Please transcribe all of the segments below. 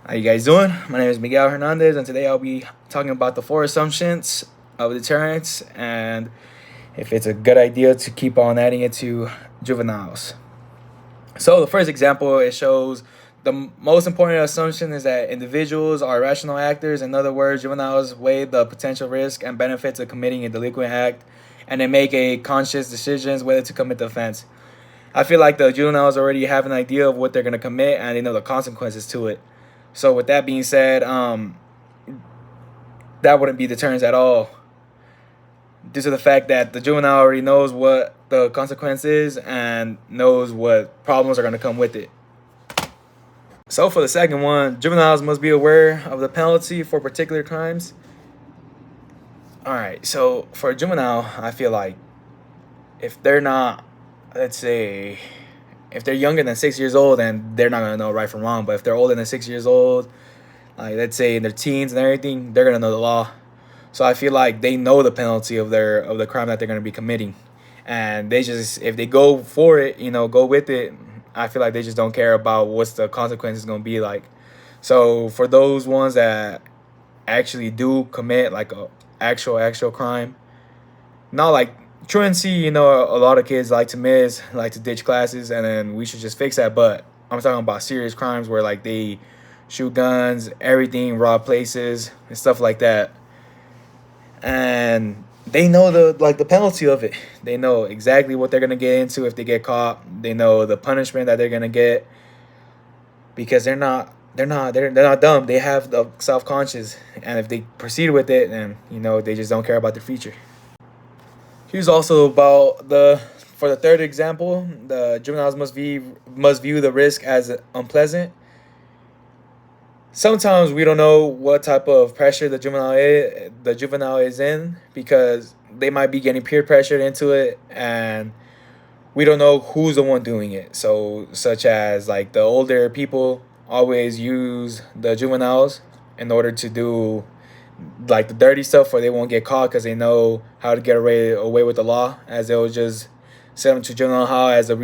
How you guys doing? My name is Miguel Hernandez, and today I'll be talking about the 4 assumptions of deterrence and if it's a good idea to keep on adding it to juveniles. So the first example, it shows the most important assumption is that individuals are rational actors. In other words, juveniles weigh the potential risk and benefits of committing a delinquent act, and they make a conscious decisions whether to commit the offense. I feel like the juveniles already have an idea of what they're going to commit, and they know the consequences to it. So with that being said, that wouldn't be deterrence at all, due to the fact that the juvenile already knows what the consequence is and knows what problems are going to come with it. So for the second one, juveniles must be aware of the penalty for particular crimes. All right, so for a juvenile, I feel like if they're not, let's say, if they're younger than 6 years old, then they're not gonna know right from wrong. But if they're older than 6 years old, like let's say in their teens and everything, they're gonna know the law. So I feel like they know the penalty of the crime that they're gonna be committing, and they just, if they go for it, go with it. I feel like they just don't care about what's the consequences gonna be like. So for those ones that actually do commit like a actual crime, not like truancy, a lot of kids like to miss, like to ditch classes, and then we should just fix that. But I'm talking about serious crimes where like they shoot guns, everything, rob places and stuff like that. And they know the penalty of it. They know exactly what they're gonna get into if they get caught. They know the punishment that they're gonna get, because they're not dumb. They have the self-conscious, and if they proceed with it, then they just don't care about their future. Here's also about for the third example, the juveniles must view the risk as unpleasant. Sometimes we don't know what type of pressure the juvenile is in, because they might be getting peer pressured into it, and we don't know who's the one doing it. So such as like the older people always use the juveniles in order to do like the dirty stuff, where they won't get caught because they know how to get away with the law, as they'll just send them to juvenile hall as a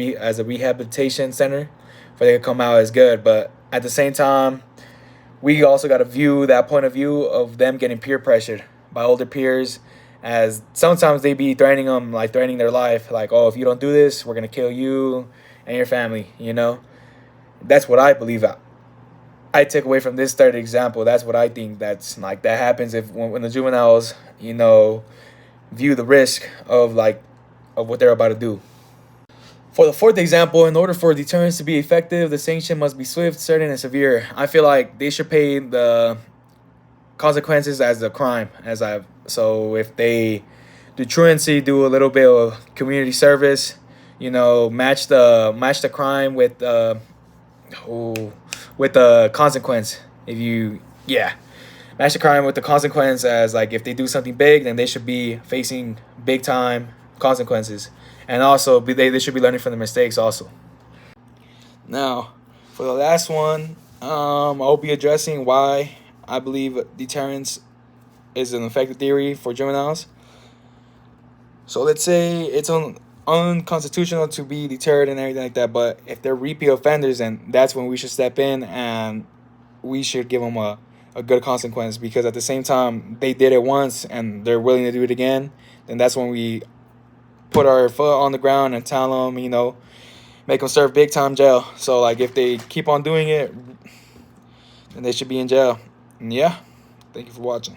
rehabilitation center for they can come out as good. But at the same time, we also got to view that point of view of them getting peer pressured by older peers, as sometimes they be threatening them, like threatening their life, like, oh, if you don't do this, we're gonna kill you and your family. That's what I believe I took away from this third example. That's what I think that happens when the juveniles, view the risk of what they're about to do. For the fourth example, in order for deterrence to be effective, the sanction must be swift, certain, and severe. I feel like they should pay the consequences as the crime. So if they do truancy, do a little bit of community service, match the crime with the consequence. Match the crime with the consequence, as like if they do something big, then they should be facing big time consequences, and also they should be learning from their mistakes also. Now, for the last one, I'll be addressing why I believe deterrence is an effective theory for juveniles. So let's say it's unconstitutional to be deterred and everything like that, but if they're repeat offenders, then that's when we should step in and we should give them a good consequence, because at the same time they did it once and they're willing to do it again, then that's when we put our foot on the ground and tell them, make them serve big time jail. So like if they keep on doing it, then they should be in jail. And yeah, thank you for watching.